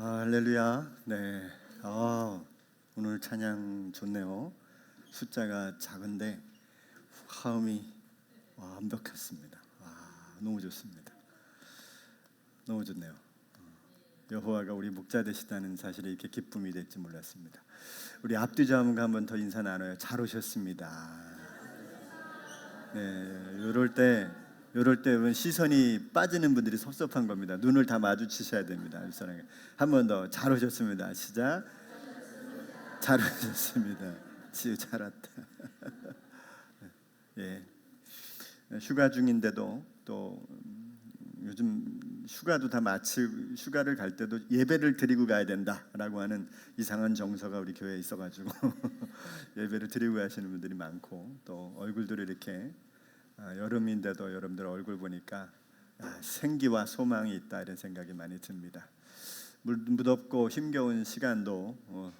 할렐루야. 네. 오늘 찬양 좋네요. 숫자가 작은데 화음이 완벽했습니다. 너무 좋습니다. 너무 좋네요. 여호와가 우리 목자 되시다는 사실이 이렇게 기쁨이 될지 몰랐습니다. 우리 앞뒤 자문과 한 번 더 인사 나눠요. 잘 오셨습니다. 네, 이럴 때 시선이 빠지는 분들이 섭섭한 겁니다. 눈을 다 마주치셔야 됩니다. 한 번 더 잘 오셨습니다. 시작. 잘 오셨습니다. 지우 잘 왔다. 예, 휴가 중인데도 또 요즘 휴가도 다 마치고 휴가를 갈 때도 예배를 드리고 가야 된다라고 하는 이상한 정서가 우리 교회에 있어가지고 예배를 드리고 가시는 분들이 많고, 또 얼굴들이 이렇게 여름인데도 여러분들 얼굴 보니까 생기와 소망이 있다, 이런 생각이 많이 듭니다. 무덥고 힘겨운 시간도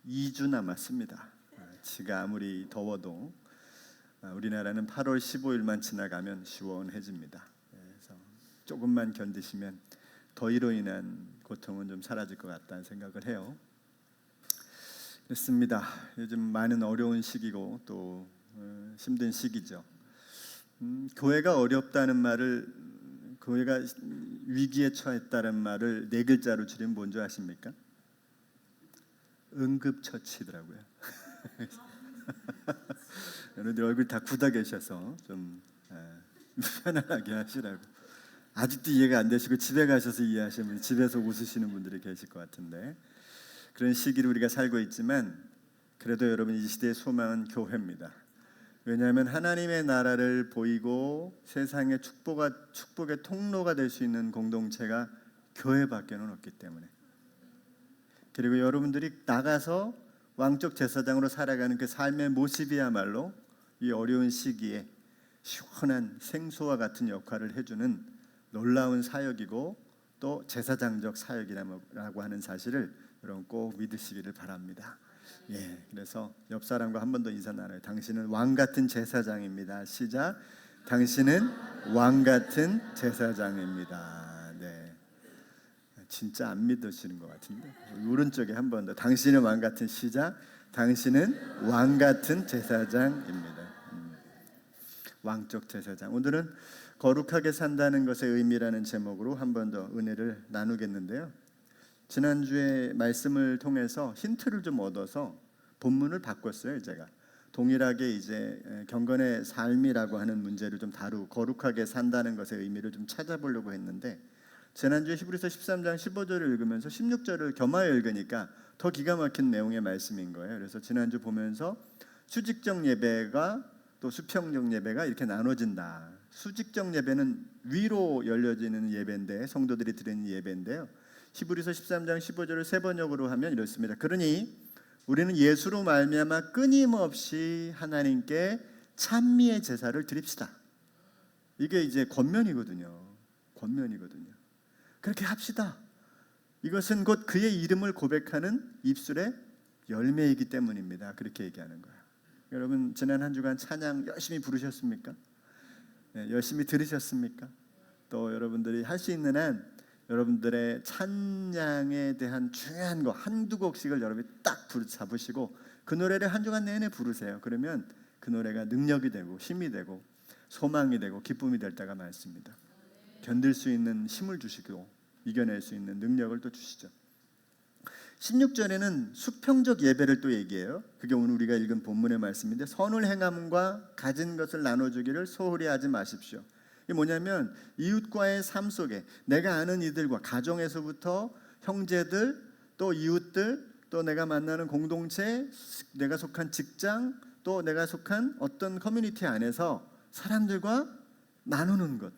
2주 남았습니다. 지가 아무리 더워도 우리나라는 8월 15일만 지나가면 시원해집니다. 그래서 조금만 견디시면 더위로 인한 고통은 좀 사라질 것 같다는 생각을 해요. 그렇습니다. 요즘 많은 어려운 시기고 또 힘든 시기죠. 교회가 어렵다는 말을, 교회가 위기에 처했다는 말을 4글자로 줄이면 뭔지 아십니까? 응급처치더라고요. 여러분들 얼굴 다 굳어 계셔서 좀 편안하게 하시라고. 아직도 이해가 안 되시고 집에 가셔서 이해하시는 분이, 집에서 웃으시는 분들이 계실 것 같은데, 그런 시기를 우리가 살고 있지만 그래도 여러분, 이 시대의 소망은 교회입니다. 왜냐하면 하나님의 나라를 보이고 세상의 축복의 통로가 될 수 있는 공동체가 교회밖에는 없기 때문에, 그리고 여러분들이 나가서 왕적 제사장으로 살아가는 그 삶의 모습이야말로 이 어려운 시기에 시원한 생수와 같은 역할을 해주는 놀라운 사역이고, 또 제사장적 사역이라고 하는 사실을 여러분 꼭 믿으시기를 바랍니다. 예, 그래서 옆 사람과 한 번 더 인사 나눠요. 당신은 왕 같은 제사장입니다. 시작. 당신은 왕 같은 제사장입니다. 네, 진짜 안 믿으시는 것 같은데, 오른쪽에 한 번 더. 당신은 왕 같은, 시작. 당신은 왕 같은 제사장입니다. 왕적 제사장. 오늘은 거룩하게 산다는 것의 의미라는 제목으로 한 번 더 은혜를 나누겠는데요. 지난주에 말씀을 통해서 힌트를 좀 얻어서 본문을 바꿨어요. 제가 동일하게 이제 경건의 삶이라고 하는 문제를 좀 다루고 거룩하게 산다는 것의 의미를 좀 찾아보려고 했는데, 지난주에 히브리서 13장 15절을 읽으면서 16절을 겸하여 읽으니까 더 기가 막힌 내용의 말씀인 거예요. 그래서 지난주 보면서 수직적 예배가 또 수평적 예배가 이렇게 나눠진다. 수직적 예배는 위로 열려지는 예배인데, 성도들이 드리는 예배인데요, 히브리서 13장 15절을 세 번역으로 하면 이렇습니다. 그러니 우리는 예수로 말미암아 끊임없이 하나님께 찬미의 제사를 드립시다. 이게 이제 권면이거든요. 권면이거든요. 그렇게 합시다. 이것은 곧 그의 이름을 고백하는 입술의 열매이기 때문입니다. 그렇게 얘기하는 거예요. 여러분, 지난 한 주간 찬양 열심히 부르셨습니까? 네, 열심히 들으셨습니까? 또 여러분들이 할 수 있는 한 여러분들의 찬양에 대한 중요한 거 한두 곡씩을 여러분이 딱 잡으시고 그 노래를 한 주간 내내 부르세요. 그러면 그 노래가 능력이 되고 힘이 되고 소망이 되고 기쁨이 될 때가 많습니다. 견딜 수 있는 힘을 주시고 이겨낼 수 있는 능력을 또 주시죠. 16절에는 수평적 예배를 또 얘기해요. 그게 오늘 우리가 읽은 본문의 말씀인데, 선을 행함과 가진 것을 나눠주기를 소홀히 하지 마십시오. 이게 뭐냐면, 이웃과의 삶 속에 내가 아는 이들과, 가정에서부터 형제들, 또 이웃들, 또 내가 만나는 공동체, 내가 속한 직장, 또 내가 속한 어떤 커뮤니티 안에서 사람들과 나누는 것,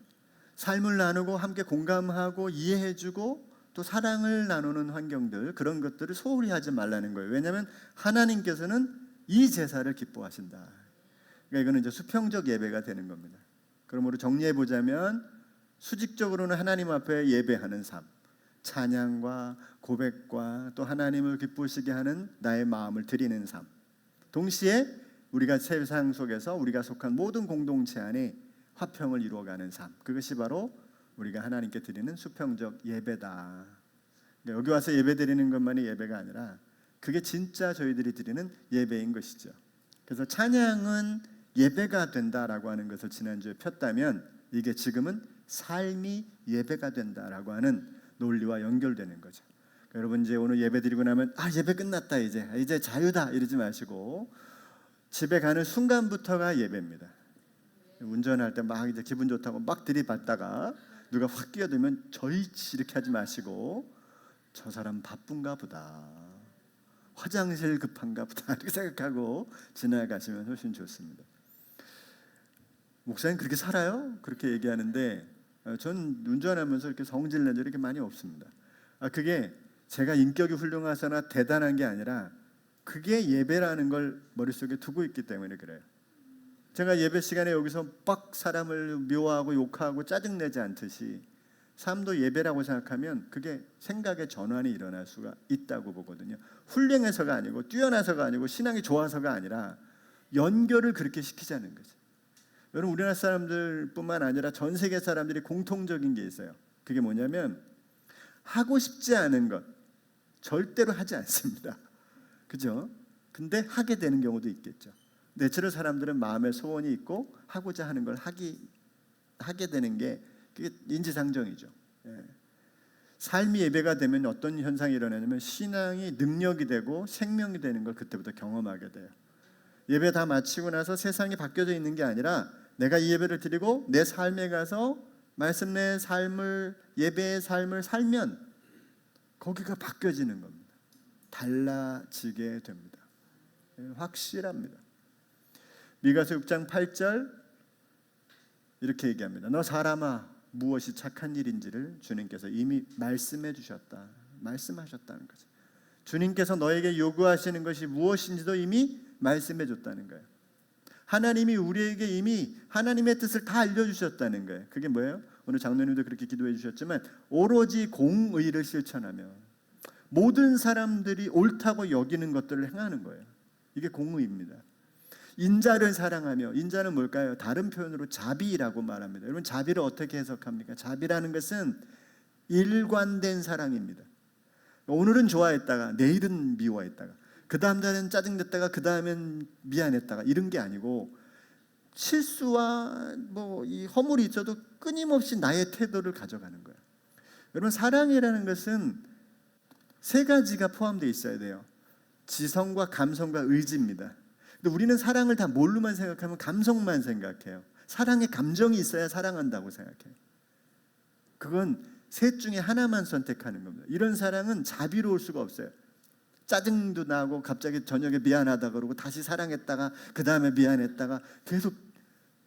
삶을 나누고 함께 공감하고 이해해주고 또 사랑을 나누는 환경들, 그런 것들을 소홀히 하지 말라는 거예요. 왜냐하면 하나님께서는 이 제사를 기뻐하신다. 그러니까 이거는 이제 수평적 예배가 되는 겁니다. 그러므로 정리해 보자면, 수직적으로는 하나님 앞에 예배하는 삶, 찬양과 고백과 또 하나님을 기쁘시게 하는 나의 마음을 드리는 삶, 동시에 우리가 세상 속에서 우리가 속한 모든 공동체 안에 화평을 이루어가는 삶, 그것이 바로 우리가 하나님께 드리는 수평적 예배다. 그러니까 여기 와서 예배 드리는 것만이 예배가 아니라 그게 진짜 저희들이 드리는 예배인 것이죠. 그래서 찬양은 예배가 된다라고 하는 것을 지난주에 폈다면 이게 지금은 삶이 예배가 된다라고 하는 논리와 연결되는 거죠. 그러니까 여러분 이제 오늘 예배 드리고 나면 예배 끝났다 이제 자유다 이러지 마시고 집에 가는 순간부터가 예배입니다. 운전할 때 막 이제 기분 좋다고 막 들이받다가 누가 확 끼어들면 저희치 이렇게 하지 마시고 저 사람 바쁜가 보다, 화장실 급한가 보다 이렇게 생각하고 지나가시면 훨씬 좋습니다. 목사님 그렇게 살아요? 그렇게 얘기하는데 전 운전하면서 이렇게 성질낸 적이 이렇게 많이 없습니다. 그게 제가 인격이 훌륭하거나 대단한 게 아니라 그게 예배라는 걸 머릿속에 두고 있기 때문에 그래요. 제가 예배 시간에 여기서 빡 사람을 미워하고 욕하고 짜증내지 않듯이 삶도 예배라고 생각하면 그게 생각의 전환이 일어날 수가 있다고 보거든요. 훌륭해서가 아니고 뛰어나서가 아니고 신앙이 좋아서가 아니라 연결을 그렇게 시키자는 거죠. 여러분 우리나라 사람들뿐만 아니라 전 세계 사람들이 공통적인 게 있어요. 그게 뭐냐면 하고 싶지 않은 것 절대로 하지 않습니다. 그죠? 근데 하게 되는 경우도 있겠죠. 대체로 사람들은 마음의 소원이 있고 하고자 하는 걸 하게 되는 게 그게 인지상정이죠. 삶이 예배가 되면 어떤 현상이 일어나냐면 신앙이 능력이 되고 생명이 되는 걸 그때부터 경험하게 돼요. 예배 다 마치고 나서 세상이 바뀌어져 있는 게 아니라 내가 이 예배를 드리고 내 삶에 가서 말씀 내 삶을 예배의 삶을 살면 거기가 바뀌어지는 겁니다. 달라지게 됩니다. 확실합니다. 미가서 6장 8절 이렇게 얘기합니다. 너 사람아 무엇이 착한 일인지를 주님께서 이미 말씀해 주셨다. 말씀하셨다는 거죠. 주님께서 너에게 요구하시는 것이 무엇인지도 이미 말씀해 줬다는 거예요. 하나님이 우리에게 이미 하나님의 뜻을 다 알려주셨다는 거예요. 그게 뭐예요? 오늘 장로님도 그렇게 기도해 주셨지만 오로지 공의를 실천하며 모든 사람들이 옳다고 여기는 것들을 행하는 거예요. 이게 공의입니다. 인자를 사랑하며, 인자는 뭘까요? 다른 표현으로 자비라고 말합니다. 여러분 자비를 어떻게 해석합니까? 자비라는 것은 일관된 사랑입니다. 오늘은 좋아했다가 내일은 미워했다가 그 다음 날은 짜증냈다가 그 다음엔 미안했다가 이런 게 아니고 실수와 이 허물이 있어도 끊임없이 나의 태도를 가져가는 거예요. 여러분 사랑이라는 것은 세 가지가 포함되어 있어야 돼요. 지성과 감성과 의지입니다. 근데 우리는 사랑을 다 뭘로만 생각하면 감성만 생각해요. 사랑에 감정이 있어야 사랑한다고 생각해요. 그건 셋 중에 하나만 선택하는 겁니다. 이런 사랑은 자비로울 수가 없어요. 짜증도 나고 갑자기 저녁에 미안하다 그러고 다시 사랑했다가 그 다음에 미안했다가 계속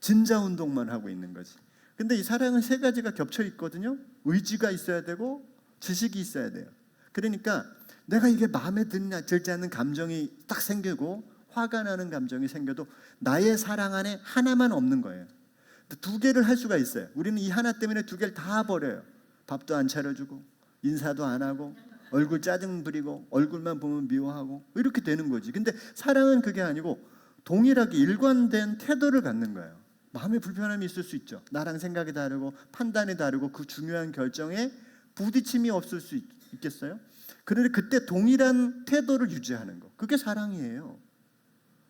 진자 운동만 하고 있는 거지. 근데 이 사랑은 세 가지가 겹쳐 있거든요. 의지가 있어야 되고 지식이 있어야 돼요. 그러니까 내가 이게 마음에 들지 않는 감정이 딱 생기고 화가 나는 감정이 생겨도 나의 사랑 안에 하나만 없는 거예요. 두 개를 할 수가 있어요. 우리는 이 하나 때문에 두 개를 다 버려요. 밥도 안 차려주고 인사도 안 하고 얼굴 짜증 부리고 얼굴만 보면 미워하고 이렇게 되는 거지. 근데 사랑은 그게 아니고 동일하게 일관된 태도를 갖는 거예요. 마음에 불편함이 있을 수 있죠. 나랑 생각이 다르고 판단이 다르고 그 중요한 결정에 부딪힘이 없을 수 있겠어요? 그런데 그때 동일한 태도를 유지하는 거, 그게 사랑이에요.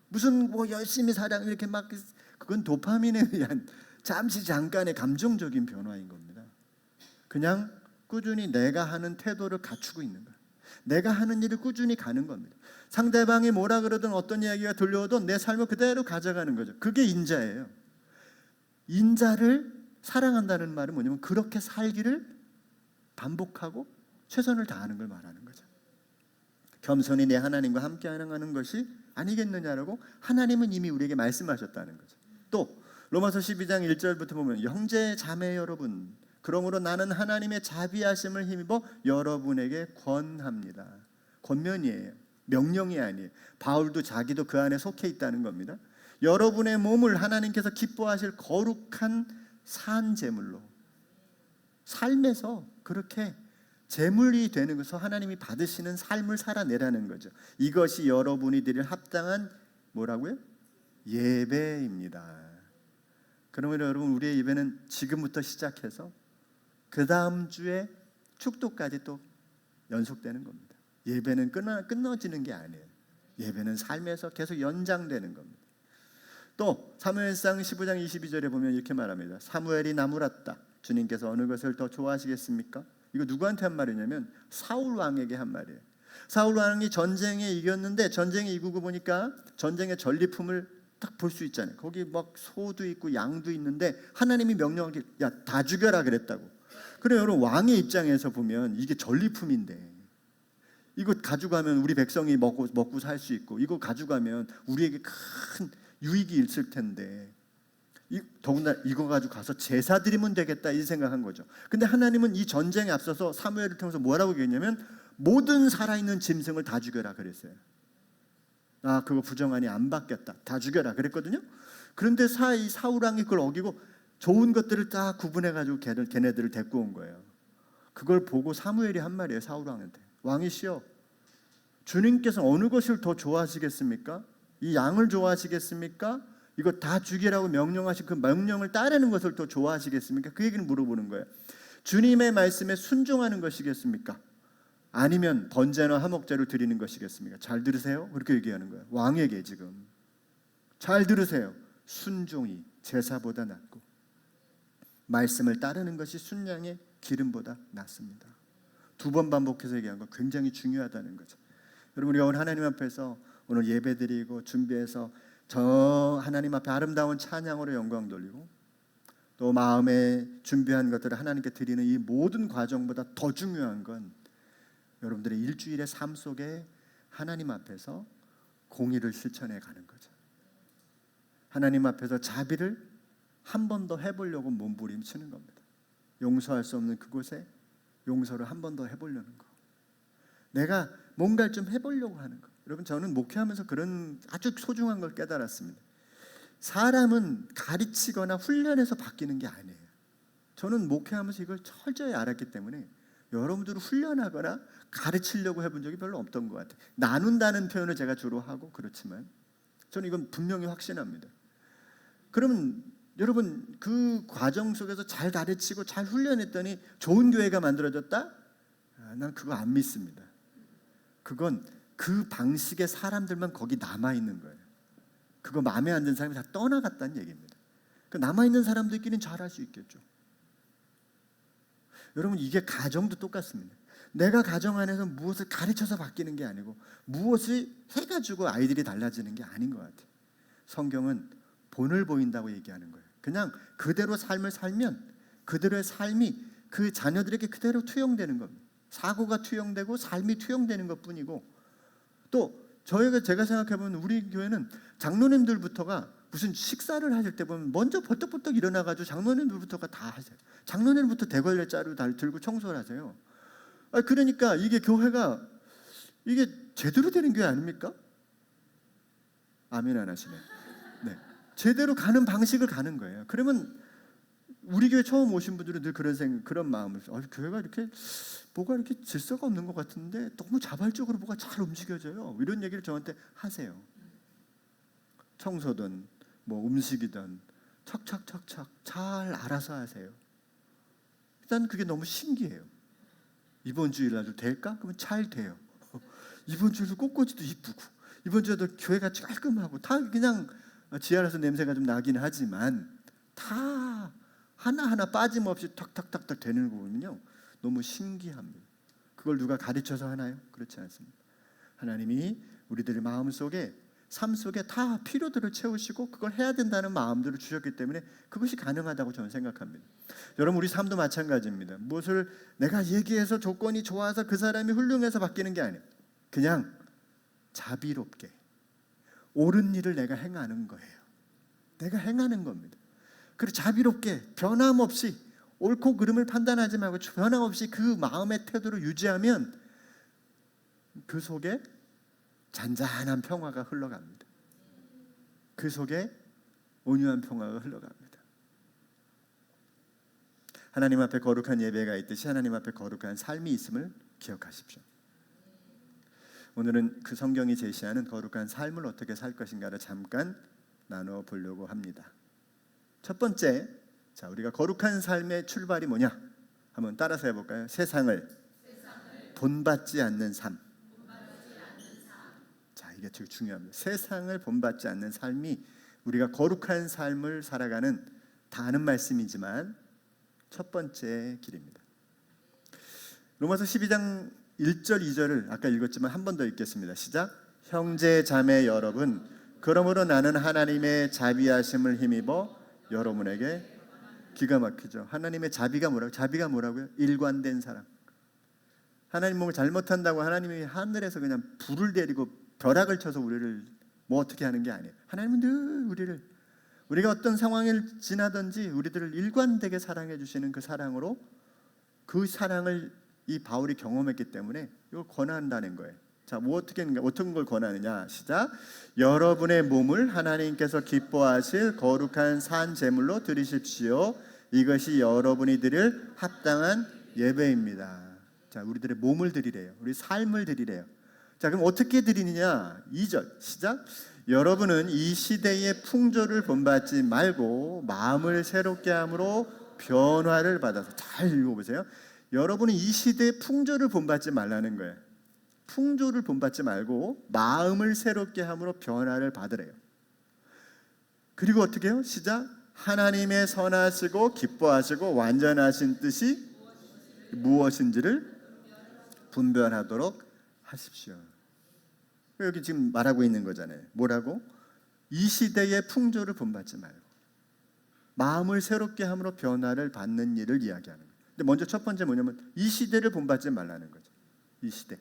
무슨 열심히 사랑 이렇게 막 그건 도파민에 의한 잠깐의 감정적인 변화인 겁니다. 그냥 꾸준히 내가 하는 태도를 갖추고 있는 거예요. 내가 하는 일을 꾸준히 가는 겁니다. 상대방이 뭐라 그러든 어떤 이야기가 들려오도 내 삶을 그대로 가져가는 거죠. 그게 인자예요. 인자를 사랑한다는 말은 뭐냐면 그렇게 살기를 반복하고 최선을 다하는 걸 말하는 거죠. 겸손히 내 하나님과 함께 하는 것이 아니겠느냐라고 하나님은 이미 우리에게 말씀하셨다는 거죠. 또 로마서 12장 1절부터 보면 형제 자매 여러분, 그러므로 나는 하나님의 자비하심을 힘입어 여러분에게 권합니다. 권면이에요. 명령이 아니에요. 바울도 자기도 그 안에 속해 있다는 겁니다. 여러분의 몸을 하나님께서 기뻐하실 거룩한 산 제물로, 삶에서 그렇게 제물이 되는 것을 하나님이 받으시는 삶을 살아내라는 거죠. 이것이 여러분이 드릴 합당한 뭐라고요? 예배입니다. 그러면 여러분 우리의 예배는 지금부터 시작해서 그 다음 주에 축도까지 또 연속되는 겁니다. 예배는 끊어지는 게 아니에요. 예배는 삶에서 계속 연장되는 겁니다. 또 사무엘상 15장 22절에 보면 이렇게 말합니다. 사무엘이 나무랐다. 주님께서 어느 것을 더 좋아하시겠습니까? 이거 누구한테 한 말이냐면 사울 왕에게 한 말이에요. 사울 왕이 전쟁에 이겼는데 전쟁에 이기고 보니까 전쟁의 전리품을 딱 볼 수 있잖아요. 거기 막 소도 있고 양도 있는데 하나님이 명령하길 야, 다 죽여라 그랬다고. 그래 여러분 왕의 입장에서 보면 이게 전리품인데 이거 가져가면 우리 백성이 먹고 살 수 있고 이거 가져가면 우리에게 큰 유익이 있을 텐데 더군다나 이거 가지고 가서 제사 드리면 되겠다 이 생각한 거죠. 근데 하나님은 이 전쟁에 앞서서 사무엘을 통해서 뭐라고 얘기했냐면 모든 살아있는 짐승을 다 죽여라 그랬어요. 아 그거 부정하니 안 받겠다. 다 죽여라 그랬거든요. 그런데 사울 왕이 그걸 어기고 좋은 것들을 다 구분해가지고 걔네들을 데리고 온 거예요. 그걸 보고 사무엘이 한 말이에요. 사울 왕한테. 왕이시여 주님께서 어느 것을 더 좋아하시겠습니까? 이 양을 좋아하시겠습니까? 이거 다 죽이라고 명령하신 그 명령을 따르는 것을 더 좋아하시겠습니까? 그 얘기를 물어보는 거예요. 주님의 말씀에 순종하는 것이겠습니까? 아니면 번제나 화목제를 드리는 것이겠습니까? 잘 들으세요. 그렇게 얘기하는 거예요. 왕에게 지금 잘 들으세요. 순종이 제사보다 낫고 말씀을 따르는 것이 순양의 기름보다 낫습니다. 두 번 반복해서 얘기한 거 굉장히 중요하다는 거죠. 여러분 우리가 오늘 하나님 앞에서 오늘 예배드리고 준비해서 저 하나님 앞에 아름다운 찬양으로 영광 돌리고 또 마음에 준비한 것들을 하나님께 드리는 이 모든 과정보다 더 중요한 건 여러분들의 일주일의 삶 속에 하나님 앞에서 공의를 실천해 가는 거죠. 하나님 앞에서 자비를 한 번 더 해보려고 몸부림치는 겁니다. 용서할 수 없는 그곳에 용서를 한 번 더 해보려는 거. 내가 뭔가를 좀 해보려고 하는 거. 여러분 저는 목회하면서 그런 아주 소중한 걸 깨달았습니다. 사람은 가르치거나 훈련해서 바뀌는 게 아니에요. 저는 목회하면서 이걸 철저히 알았기 때문에 여러분들을 훈련하거나 가르치려고 해본 적이 별로 없던 것 같아요. 나눈다는 표현을 제가 주로 하고 그렇지만 저는 이건 분명히 확신합니다. 그러면 여러분 그 과정 속에서 잘 가르치고 잘 훈련했더니 좋은 교회가 만들어졌다? 난 그거 안 믿습니다. 그건 그 방식의 사람들만 거기 남아있는 거예요. 그거 마음에 안 드는 사람이 다 떠나갔다는 얘기입니다. 그 남아있는 사람들끼리는 잘할 수 있겠죠. 여러분 이게 가정도 똑같습니다. 내가 가정 안에서 무엇을 가르쳐서 바뀌는 게 아니고 무엇을 해가지고 아이들이 달라지는 게 아닌 것 같아요. 성경은 본을 보인다고 얘기하는 거예요. 그냥 그대로 삶을 살면 그대로의 삶이 그 자녀들에게 그대로 투영되는 겁니다. 사고가 투영되고 삶이 투영되는 것뿐이고 또 제가 생각해보면 우리 교회는 장로님들부터가 무슨 식사를 하실 때 보면 먼저 벌떡벌떡 일어나가지고 장로님들부터가 다 하세요. 장로님부터 대걸레 자루 들고 청소를 하세요. 그러니까 이게 교회가 이게 제대로 되는 교회 아닙니까? 아멘 안 하시네. 네, 제대로 가는 방식을 가는 거예요. 그러면 우리 교회 처음 오신 분들은 늘 그런 마음을 교회가 이렇게 뭐가 이렇게 질서가 없는 것 같은데 너무 자발적으로 뭐가 잘 움직여져요. 이런 얘기를 저한테 하세요. 청소든 뭐 음식이든 척척척척 잘 알아서 하세요. 일단 그게 너무 신기해요. 이번 주일날도 될까? 그러면 잘 돼요. 이번 주에도 꽃꽂이도 이쁘고 이번 주에도 교회가 깔끔하고 다 그냥 지하라서 냄새가 좀 나긴 하지만 다 하나하나 빠짐없이 탁탁탁탁 되는 거 보면요 너무 신기합니다. 그걸 누가 가르쳐서 하나요? 그렇지 않습니다. 하나님이 우리들의 마음속에 삶 속에 다 필요들을 채우시고 그걸 해야 된다는 마음들을 주셨기 때문에 그것이 가능하다고 저는 생각합니다. 여러분 우리 삶도 마찬가지입니다. 무엇을 내가 얘기해서 조건이 좋아서 그 사람이 훌륭해서 바뀌는 게 아니에요. 그냥 자비롭게 옳은 일을 내가 행하는 거예요. 내가 행하는 겁니다. 그리고 자비롭게 변함없이 옳고 그름을 판단하지 말고 변함없이 그 마음의 태도를 유지하면 그 속에 잔잔한 평화가 흘러갑니다. 그 속에 온유한 평화가 흘러갑니다. 하나님 앞에 거룩한 예배가 있듯이 하나님 앞에 거룩한 삶이 있음을 기억하십시오. 오늘은 그 성경이 제시하는 거룩한 삶을 어떻게 살 것인가를 잠깐 나눠 보려고 합니다. 첫 번째, 우리가 거룩한 삶의 출발이 뭐냐? 한번 따라서 해볼까요? 세상을 본받지 않는 삶. 자, 이게 되게 중요합니다. 세상을 본받지 않는 삶이 우리가 거룩한 삶을 살아가는 다 아는 말씀이지만 첫 번째 길입니다. 로마서 12장 1절 2절을 아까 읽었지만 한 번 더 읽겠습니다. 시작. 형제 자매 여러분, 그러므로 나는 하나님의 자비하심을 힘입어 여러분에게, 기가 막히죠. 하나님의 자비가 뭐라고? 자비가 뭐라고요? 일관된 사랑. 하나님 몸을 잘못한다고 하나님이 하늘에서 그냥 불을 내리고 벼락을 쳐서 우리를 뭐 어떻게 하는 게 아니에요. 하나님은 늘 우리가 어떤 상황을 지나든지 우리들을 일관되게 사랑해 주시는 그 사랑으로, 그 사랑을 이 바울이 경험했기 때문에 이걸 권한다는 거예요. 자, 뭐 어떤 걸 권하느냐? 시작. 여러분의 몸을 하나님께서 기뻐하실 거룩한 산 제물로 드리십시오. 이것이 여러분이 드릴 합당한 예배입니다. 자, 우리들의 몸을 드리래요. 우리 삶을 드리래요. 자, 그럼 어떻게 드리느냐? 2절 시작. 여러분은 이 시대의 풍조를 본받지 말고 마음을 새롭게 함으로 변화를 받아서, 잘 읽어보세요. 여러분은 이 시대의 풍조를 본받지 말라는 거예요. 풍조를 본받지 말고 마음을 새롭게 함으로 변화를 받으래요. 그리고 어떻게 해요? 시작. 하나님의 선하시고 기뻐하시고 완전하신 뜻이 무엇인지를 분별하도록 하십시오. 여기 지금 말하고 있는 거잖아요. 뭐라고? 이 시대의 풍조를 본받지 말고 마음을 새롭게 함으로 변화를 받는 일을 이야기하는 거예요. 근데 먼저 첫 번째 뭐냐면 이 시대를 본받지 말라는 거죠. 이 시대.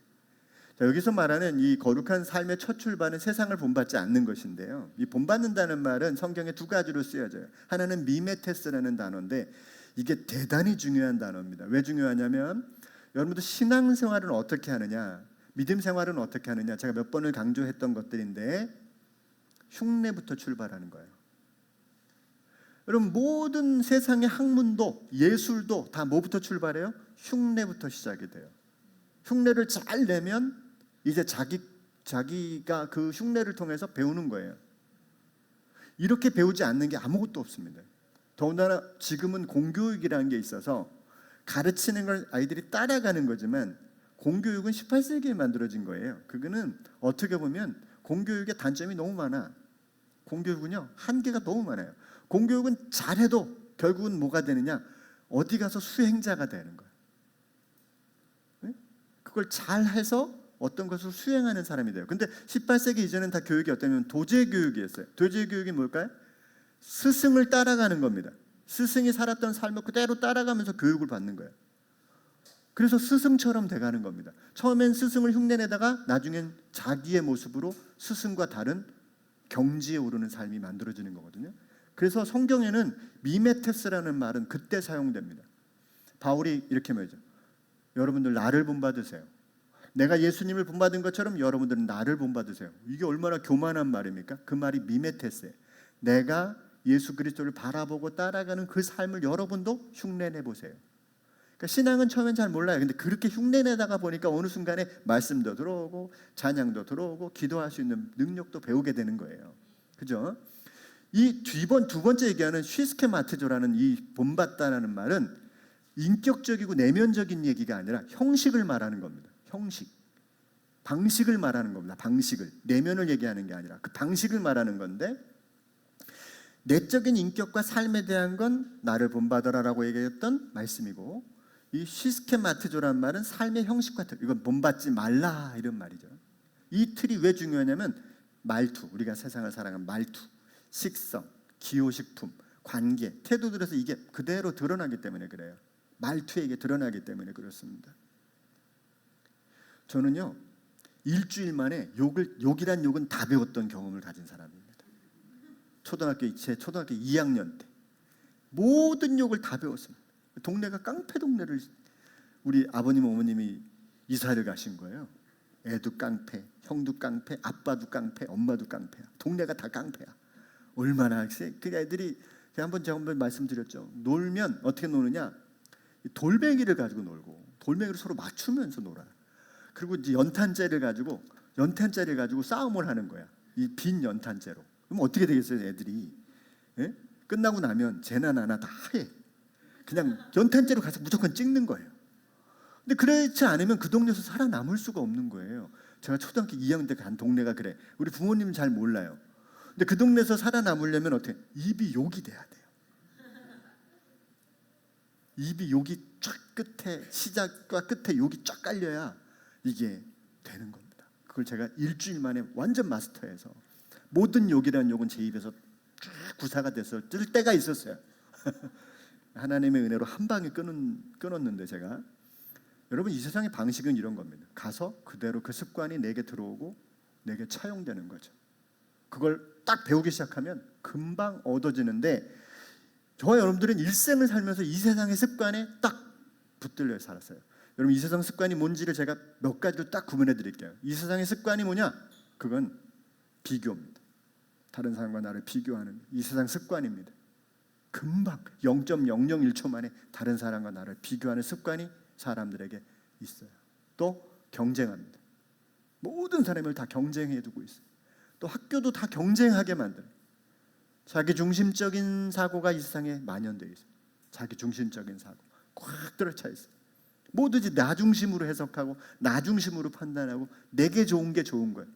자, 여기서 말하는 이 거룩한 삶의 첫 출발은 세상을 본받지 않는 것인데요. 이 본받는다는 말은 성경에 두 가지로 쓰여져요. 하나는 미메테스라는 단어인데 이게 대단히 중요한 단어입니다. 왜 중요하냐면 여러분들 신앙생활은 어떻게 하느냐, 믿음 생활은 어떻게 하느냐, 제가 몇 번을 강조했던 것들인데 흉내부터 출발하는 거예요. 여러분 모든 세상의 학문도 예술도 다 뭐부터 출발해요? 흉내부터 시작이 돼요. 흉내를 잘 내면 이제 자기가 그 흉내를 통해서 배우는 거예요. 이렇게 배우지 않는 게 아무것도 없습니다. 더군다나 지금은 공교육이라는 게 있어서 가르치는 걸 아이들이 따라가는 거지만 공교육은 18세기에 만들어진 거예요. 그거는 어떻게 보면 공교육의 단점이 너무 많아. 공교육은요, 한계가 너무 많아요. 공교육은 잘해도 결국은 뭐가 되느냐? 어디 가서 수행자가 되는 거예요. 네? 그걸 잘해서 어떤 것을 수행하는 사람이 돼요. 근데 18세기 이전엔 다 교육이 어떠냐면 도제교육이었어요. 도제교육이 뭘까요? 스승을 따라가는 겁니다. 스승이 살았던 삶을 그대로 따라가면서 교육을 받는 거예요. 그래서 스승처럼 돼가는 겁니다. 처음엔 스승을 흉내내다가 나중엔 자기의 모습으로 스승과 다른 경지에 오르는 삶이 만들어지는 거거든요. 그래서 성경에는 미메테스라는 말은 그때 사용됩니다. 바울이 이렇게 말이죠. 여러분들 나를 본받으세요. 내가 예수님을 본받은 것처럼 여러분들은 나를 본받으세요. 이게 얼마나 교만한 말입니까? 그 말이 미메테스예요. 내가 예수 그리스도를 바라보고 따라가는 그 삶을 여러분도 흉내내 보세요. 그러니까 신앙은 처음엔 잘 몰라요. 근데 그렇게 흉내내다가 보니까 어느 순간에 말씀도 들어오고 찬양도 들어오고 기도할 수 있는 능력도 배우게 되는 거예요. 그죠? 이 두 번째 얘기하는 쉬스케마테조라는 이 본받다라는 말은 인격적이고 내면적인 얘기가 아니라 형식을 말하는 겁니다. 형식, 방식을 말하는 겁니다. 방식을, 내면을 얘기하는 게 아니라 그 방식을 말하는 건데, 내적인 인격과 삶에 대한 건 나를 본받아라라고 얘기했던 말씀이고, 이 시스케마트조란 말은 삶의 형식과 틀, 이건 본받지 말라 이런 말이죠. 이 틀이 왜 중요하냐면 말투, 우리가 세상을 살아가는 말투, 식성, 기호식품, 관계, 태도들에서 이게 그대로 드러나기 때문에 그래요. 말투에 이게 드러나기 때문에 그렇습니다. 저는요, 일주일 만에 욕이란 욕은 다 배웠던 경험을 가진 사람입니다. 제 초등학교 2학년 때 모든 욕을 다 배웠습니다. 동네가 깡패 동네를, 우리 아버님 어머님이 이사를 가신 거예요. 애도 깡패, 형도 깡패, 아빠도 깡패, 엄마도 깡패야. 동네가 다 깡패야. 얼마나 그 애들이, 제가 한번 말씀드렸죠. 놀면 어떻게 노느냐? 돌멩이를 가지고 놀고, 돌멩이를 서로 맞추면서 놀아요. 그리고 이제 연탄재를 가지고 싸움을 하는 거야. 이 빈 연탄재로. 그럼 어떻게 되겠어요, 애들이? 예? 끝나고 나면 쟤나 나나 다 해. 그냥 연탄재로 가서 무조건 찍는 거예요. 근데 그렇지 않으면 그 동네에서 살아남을 수가 없는 거예요. 제가 초등학교 2학년 때 간 동네가 그래. 우리 부모님은 잘 몰라요. 근데 그 동네에서 살아남으려면 어떻게? 입이 욕이 돼야 돼요. 입이 욕이 쫙 끝에, 시작과 끝에 욕이 쫙 깔려야 이게 되는 겁니다. 그걸 제가 일주일 만에 완전 마스터해서 모든 욕이라는 욕은 제 입에서 쭉 구사가 돼서 뜰 때가 있었어요. 하나님의 은혜로 한 방에 끊었는데 제가, 여러분 이 세상의 방식은 이런 겁니다. 가서 그대로 그 습관이 내게 들어오고 내게 차용되는 거죠. 그걸 딱 배우기 시작하면 금방 얻어지는데, 저와 여러분들은 일생을 살면서 이 세상의 습관에 딱 붙들려 살았어요. 여러분 이 세상 습관이 뭔지를 제가 몇 가지로 딱 구분해 드릴게요. 이 세상의 습관이 뭐냐? 그건 비교입니다. 다른 사람과 나를 비교하는 이 세상 습관입니다. 금방 0.001초 만에 다른 사람과 나를 비교하는 습관이 사람들에게 있어요. 또 경쟁합니다. 모든 사람을 다 경쟁해 두고 있어요. 또 학교도 다 경쟁하게 만들어요. 자기 중심적인 사고가 이 세상에 만연되어 있어요. 자기 중심적인 사고 꽉 들어차 있어요. 뭐든지 나 중심으로 해석하고 나 중심으로 판단하고 내게 좋은 게 좋은 거예요.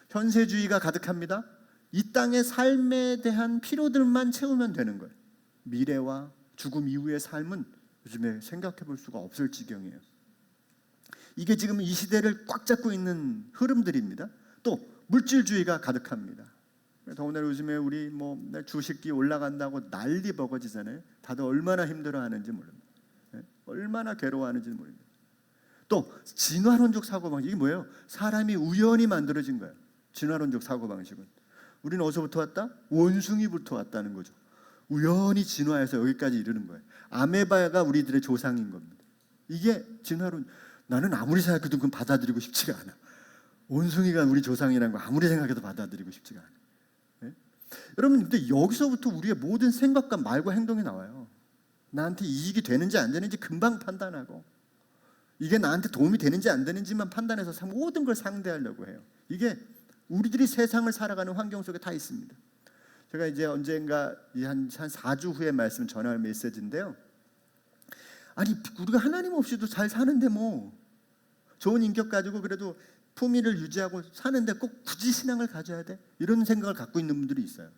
현세주의가 가득합니다. 이 땅의 삶에 대한 필요들만 채우면 되는 거예요. 미래와 죽음 이후의 삶은 요즘에 생각해 볼 수가 없을 지경이에요. 이게 지금 이 시대를 꽉 잡고 있는 흐름들입니다. 또 물질주의가 가득합니다. 더군다나 요즘에 우리 주식이 올라간다고 난리 버거지잖아요. 다들 얼마나 힘들어하는지 모릅니다. 얼마나 괴로워하는지 모릅니다. 또 진화론적 사고방식, 이게 뭐예요? 사람이 우연히 만들어진 거예요. 진화론적 사고방식은 우리는 어디서부터 왔다? 원숭이부터 왔다는 거죠. 우연히 진화해서 여기까지 이르는 거예요. 아메바가 우리들의 조상인 겁니다. 이게 진화론. 나는 아무리 생각해도 그건 받아들이고 싶지가 않아. 원숭이가 우리 조상이라는 거 아무리 생각해도 받아들이고 싶지가 않아. 네? 여러분, 근데 여기서부터 우리의 모든 생각과 말과 행동이 나와요. 나한테 이익이 되는지 안 되는지 금방 판단하고, 이게 나한테 도움이 되는지 안 되는지만 판단해서 모든 걸 상대하려고 해요. 이게 우리들이 세상을 살아가는 환경 속에 다 있습니다. 제가 이제 언젠가 한 4주 후에 말씀 전할 메시지인데요. 아니 우리가 하나님 없이도 잘 사는데 좋은 인격 가지고 그래도 품위를 유지하고 사는데 꼭 굳이 신앙을 가져야 돼? 이런 생각을 갖고 있는 분들이 있어요.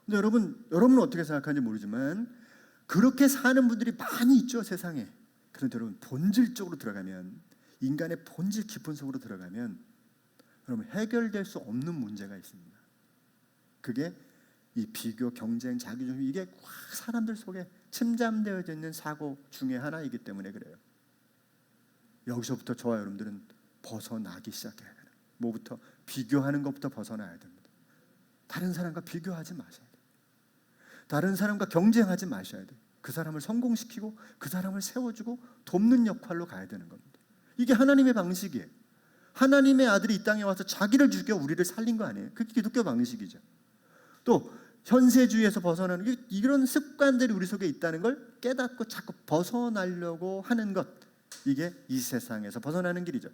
근데 여러분은 어떻게 생각하는지 모르지만 그렇게 사는 분들이 많이 있죠, 세상에. 그런데 여러분 본질적으로 들어가면, 인간의 본질 깊은 속으로 들어가면 여러분 해결될 수 없는 문제가 있습니다. 그게 이 비교, 경쟁, 자기중심, 이게 확 사람들 속에 침잠되어 있는 사고 중에 하나이기 때문에 그래요. 여기서부터 저와 여러분들은 벗어나기 시작해야 돼요. 뭐부터? 비교하는 것부터 벗어나야 됩니다. 다른 사람과 비교하지 마셔야 돼요. 다른 사람과 경쟁하지 마셔야 돼요. 그 사람을 성공시키고 그 사람을 세워주고 돕는 역할로 가야 되는 겁니다. 이게 하나님의 방식이에요. 하나님의 아들이 이 땅에 와서 자기를 죽여 우리를 살린 거 아니에요. 그게 기독교 방식이죠. 또 현세주의에서 벗어나는 이런 습관들이 우리 속에 있다는 걸 깨닫고 자꾸 벗어나려고 하는 것, 이게 이 세상에서 벗어나는 길이죠.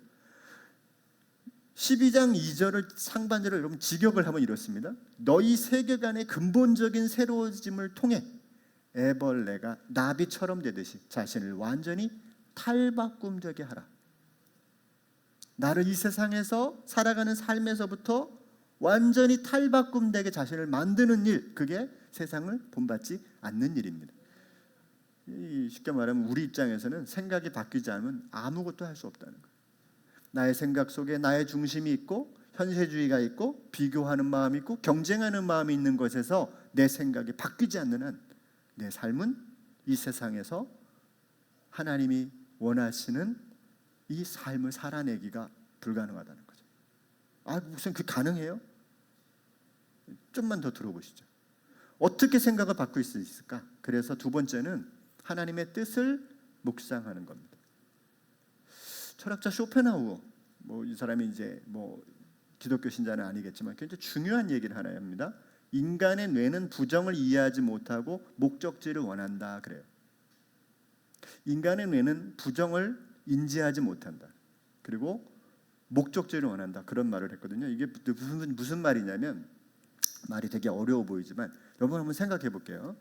12장 2절을 상반절을 여러분 직역을 하면 이렇습니다. 너희 세계관의 근본적인 새로워짐을 통해 애벌레가 나비처럼 되듯이 자신을 완전히 탈바꿈되게 하라. 나를 이 세상에서 살아가는 삶에서부터 완전히 탈바꿈되게 자신을 만드는 일, 그게 세상을 본받지 않는 일입니다. 쉽게 말하면 우리 입장에서는 생각이 바뀌지 않으면 아무것도 할 수 없다는 거예요. 나의 생각 속에 나의 중심이 있고 현세주의가 있고 비교하는 마음이 있고 경쟁하는 마음이 있는 것에서 내 생각이 바뀌지 않는 한 내 삶은 이 세상에서 하나님이 원하시는 이 삶을 살아내기가 불가능하다는 거죠. 무슨 그 가능해요? 좀만 더 들어보시죠. 어떻게 생각을 바꿀 수 있을까? 그래서 두 번째는 하나님의 뜻을 묵상하는 겁니다. 철학자 쇼펜하우어, 이 사람이 이제 기독교 신자는 아니겠지만 굉장히 중요한 얘기를 하나 합니다. 인간의 뇌는 부정을 이해하지 못하고 목적지를 원한다 그래요. 인간의 뇌는 부정을 인지하지 못한다. 그리고 목적지를 원한다. 그런 말을 했거든요. 이게 무슨 말이냐면, 말이 되게 어려워 보이지만 여러분 한번 생각해 볼게요.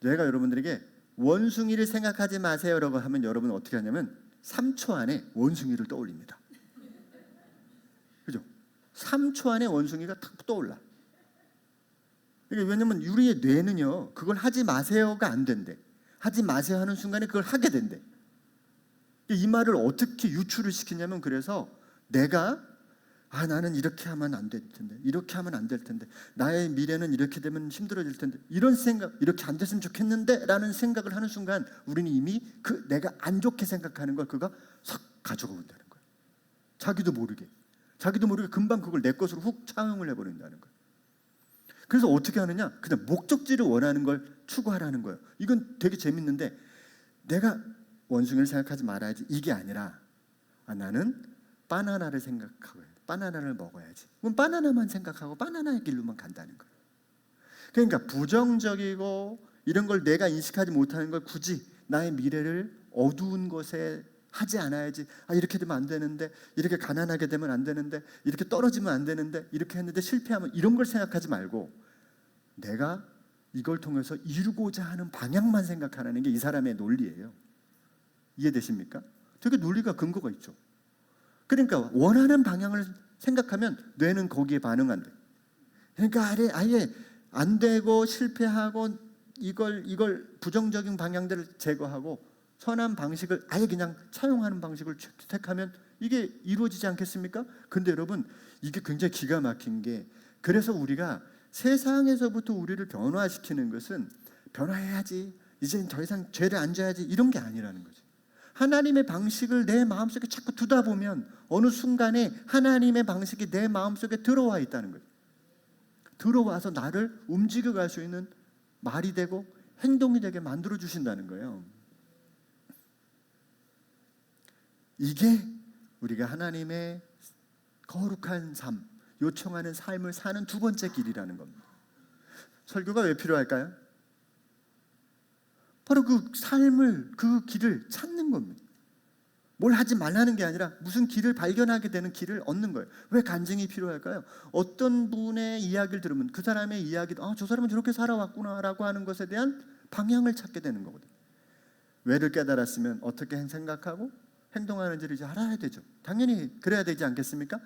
내가 여러분들에게 원숭이를 생각하지 마세요라고 하면 여러분은 어떻게 하냐면 3초 안에 원숭이를 떠올립니다. 그죠? 3초 안에 원숭이가 탁 떠올라. 왜냐면 우리의 뇌는요, 그걸 하지 마세요가 안 된대. 하지 마세요 하는 순간에 그걸 하게 된대. 이 말을 어떻게 유추를 시키냐면, 그래서 내가 나는 이렇게 하면 안 될 텐데, 이렇게 하면 안 될 텐데, 나의 미래는 이렇게 되면 힘들어질 텐데, 이런 생각, 이렇게 안 됐으면 좋겠는데 라는 생각을 하는 순간 우리는 이미 그 내가 안 좋게 생각하는 걸 그가 싹 가져가 본다는 거예요. 자기도 모르게 금방 그걸 내 것으로 훅 차용을 해버린다는 거예요. 그래서 어떻게 하느냐, 그냥 목적지를 원하는 걸 추구하라는 거예요. 이건 되게 재밌는데, 내가 원숭이를 생각하지 말아야지 이게 아니라, 나는 바나나를 생각하고 바나나를 먹어야지. 그럼 바나나만 생각하고 바나나의 길로만 간다는 거예요. 그러니까 부정적이고 이런 걸 내가 인식하지 못하는 걸 굳이 나의 미래를 어두운 곳에 하지 않아야지. 이렇게 되면 안 되는데, 이렇게 가난하게 되면 안 되는데, 이렇게 떨어지면 안 되는데, 이렇게 했는데 실패하면, 이런 걸 생각하지 말고 내가 이걸 통해서 이루고자 하는 방향만 생각하는 게 이 사람의 논리예요. 이해되십니까? 되게 논리가 근거가 있죠. 그러니까 원하는 방향을 생각하면 뇌는 거기에 반응한대. 그러니까 아예 안 되고 실패하고 이걸 부정적인 방향들을 제거하고 선한 방식을 아예 그냥 차용하는 방식을 택하면 이게 이루어지지 않겠습니까? 근데 여러분, 이게 굉장히 기가 막힌 게, 그래서 우리가 세상에서부터 우리를 변화시키는 것은 변화해야지, 이제 더 이상 죄를 안 져야지, 이런 게 아니라는 거죠. 하나님의 방식을 내 마음속에 자꾸 두다 보면 어느 순간에 하나님의 방식이 내 마음속에 들어와 있다는 거예요. 들어와서 나를 움직여 갈 수 있는 말이 되고 행동이 되게 만들어 주신다는 거예요. 이게 우리가 하나님의 거룩한 삶, 요청하는 삶을 사는 두 번째 길이라는 겁니다. 설교가 왜 필요할까요? 바로 그 삶을, 그 길을 찾는 겁니다. 뭘 하지 말라는 게 아니라 무슨 길을 발견하게 되는 길을 얻는 거예요. 왜 간증이 필요할까요? 어떤 분의 이야기를 들으면 그 사람의 이야기, 저 사람은 저렇게 살아왔구나라고 하는 것에 대한 방향을 찾게 되는 거거든요. 왜를 깨달았으면 어떻게 생각하고 행동하는지를 이제 알아야 되죠. 당연히 그래야 되지 않겠습니까?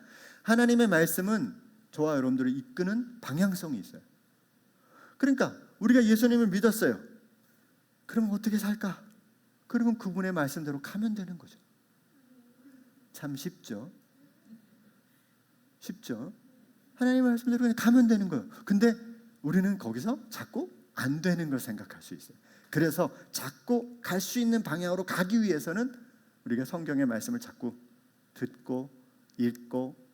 하나님의 말씀은 저와 여러분들을 이끄는 방향성이 있어요. 그러니까 우리가 예수님을 믿었어요. 그럼 어떻게 살까? 그러면 그분의 말씀대로 가면 되는 거죠. 참 쉽죠? 하나님의 말씀대로 그냥 가면 되는 거예요. 근데 우리는 거기서 자꾸 안 되는 걸 생각할 수 있어요. 그래서 자꾸 갈 수 있는 방향으로 가기 위해서는 우리가 성경의 말씀을 자꾸 듣고 읽고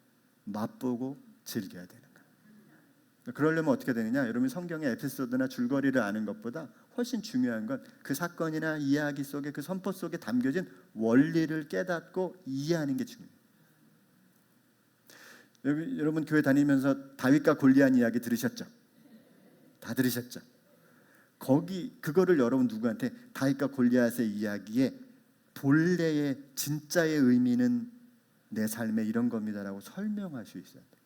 맛보고 즐겨야 되는 거예요. 그러려면 어떻게 되느냐? 여러분, 성경의 에피소드나 줄거리를 아는 것보다 훨씬 중요한 건 그 사건이나 이야기 속에, 그 선포 속에 담겨진 원리를 깨닫고 이해하는 게 중요해요. 여러분 교회 다니면서 다윗과 골리앗 이야기 들으셨죠? 다 들으셨죠? 그거를 여러분 누구한테 다윗과 골리앗의 이야기의 본래의 진짜의 의미는 내 삶에 이런 겁니다라고 설명할 수 있어야 돼요.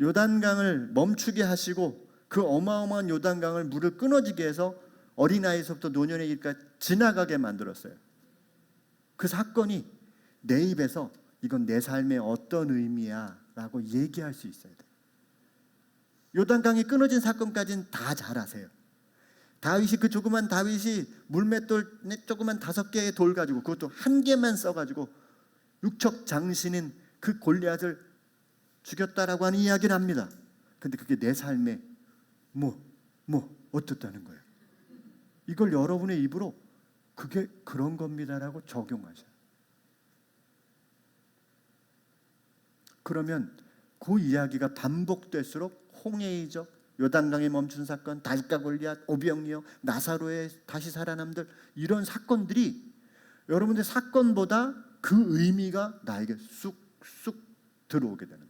요단강을 멈추게 하시고 그 어마어마한 요단강을 물을 끊어지게 해서 어린아이서부터 노년의 길까지 지나가게 만들었어요. 그 사건이 내 입에서 이건 내 삶의 어떤 의미야 라고 얘기할 수 있어야 돼요. 요단강이 끊어진 사건까지는 다 잘 아세요. 그 조그만 다윗이 물맷돌 조그만 5개의 돌 가지고, 그것도 한 개만 써가지고 육척 장신인 그 골리앗을 죽였다라고 하는 이야기를 합니다. 근데 그게 내 삶에 어떻다는 거예요. 이걸 여러분의 입으로 그게 그런 겁니다라고 적용하셔요. 그러면 그 이야기가 반복될수록 홍해이적 요단강에 멈춘 사건, 다윗과 골리앗, 오병이어, 나사로의 다시 살아남들, 이런 사건들이 여러분들 사건보다 그 의미가 나에게 쑥쑥 들어오게 되는 거예요.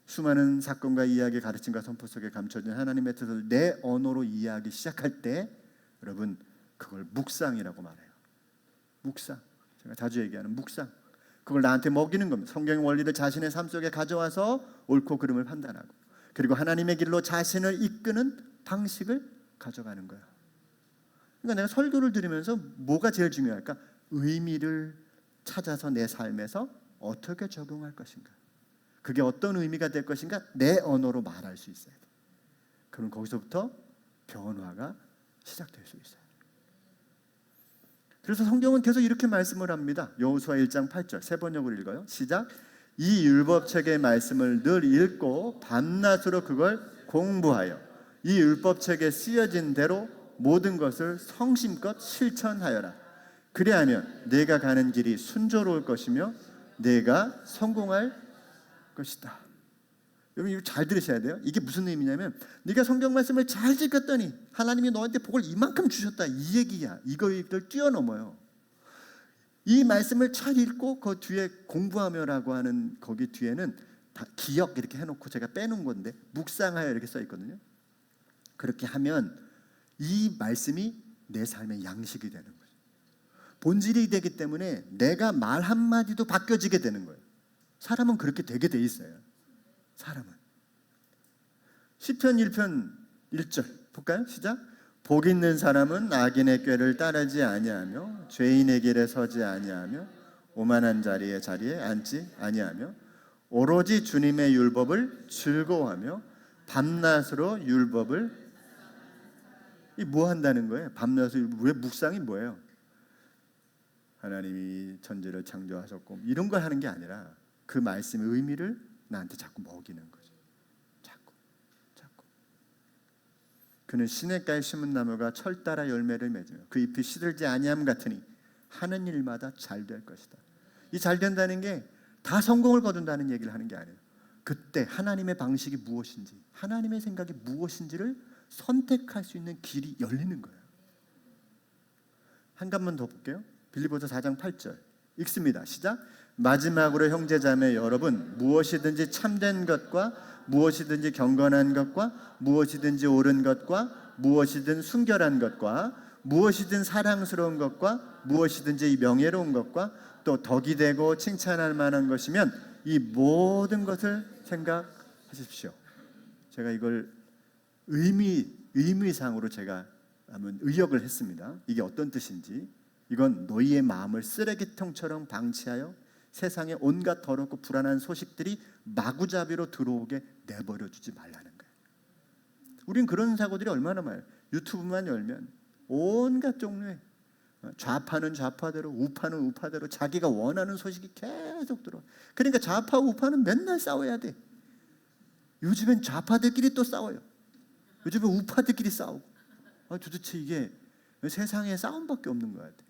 수많은 사건과 이야기, 가르침과 선포 속에 감춰진 하나님의 뜻을 내 언어로 이해하기 시작할 때 여러분, 그걸 묵상이라고 말해요. 묵상. 제가 자주 얘기하는 묵상. 그걸 나한테 먹이는 겁니다. 성경의 원리를 자신의 삶 속에 가져와서 옳고 그름을 판단하고, 그리고 하나님의 길로 자신을 이끄는 방식을 가져가는 거야. 그러니까 내가 설교를 들으면서 뭐가 제일 중요할까? 의미를 찾아서 내 삶에서 어떻게 적용할 것인가, 그게 어떤 의미가 될 것인가 내 언어로 말할 수 있어야 돼. 그럼 거기서부터 변화가 시작될 수 있어요. 그래서 성경은 계속 이렇게 말씀을 합니다. 여호수아 1장 8절 세 번역으로 읽어요. 시작. 이 율법책의 말씀을 늘 읽고 밤낮으로 그걸 공부하여 이 율법책에 쓰여진 대로 모든 것을 성심껏 실천하여라. 그리하면 내가 가는 길이 순조로울 것이며 내가 성공할 것이다. 여러분 이거 잘 들으셔야 돼요. 이게 무슨 의미냐면 네가 성경 말씀을 잘 읽었더니 하나님이 너한테 복을 이만큼 주셨다, 이 얘기야. 이거를 뛰어넘어요. 이 말씀을 잘 읽고 그 뒤에 공부하며라고 하는 거기 뒤에는 다 기억 이렇게 해놓고 제가 빼놓은 건데 묵상하여 이렇게 써 있거든요. 그렇게 하면 이 말씀이 내 삶의 양식이 되는 거예요. 본질이 되기 때문에 내가 말 한마디도 바뀌어지게 되는 거예요. 사람은 그렇게 되게 돼 있어요. 사람은. 시편 1편 1절 볼까요? 시작. 복 있는 사람은 악인의 꾀를 따르지 아니하며 죄인의 길에 서지 아니하며 오만한 자리에 앉지 아니하며 오로지 주님의 율법을 즐거워하며 밤낮으로 율법을 이 뭐 한다는 거예요? 밤낮으로 왜 묵상이 뭐예요? 하나님이 천지를 창조하셨고 이런 걸 하는 게 아니라 그 말씀의 의미를 나한테 자꾸 먹이는 거죠. 자꾸. 그는 시냇가에 심은 나무가 철 따라 열매를 맺으며 그 잎이 시들지 아니함 같으니 하는 일마다 잘 될 것이다. 이 잘 된다는 게 다 성공을 거둔다는 얘기를 하는 게 아니에요. 그때 하나님의 방식이 무엇인지, 하나님의 생각이 무엇인지를 선택할 수 있는 길이 열리는 거예요. 한 간만 더 볼게요. 빌립보서 4장 8절 읽습니다. 시작. 마지막으로 형제자매 여러분, 무엇이든지 참된 것과 무엇이든지 경건한 것과 무엇이든지 옳은 것과 무엇이든 순결한 것과 무엇이든 사랑스러운 것과 무엇이든지 명예로운 것과 또 덕이 되고 칭찬할 만한 것이면 이 모든 것을 생각하십시오. 제가 이걸 의미상으로 제가 한번 의역을 했습니다. 이게 어떤 뜻인지. 이건 너희의 마음을 쓰레기통처럼 방치하여 세상에 온갖 더럽고 불안한 소식들이 마구잡이로 들어오게 내버려 두지 말라는 거예요. 우린 그런 사고들이 얼마나 많아요. 유튜브만 열면 온갖 종류의 좌파는 좌파대로 우파는 우파대로 자기가 원하는 소식이 계속 들어와. 그러니까 좌파 우파는 맨날 싸워야 돼. 요즘엔 좌파들끼리 또 싸워요. 요즘엔 우파들끼리 싸우고. 도대체 이게 세상에 싸움밖에 없는 것 같아.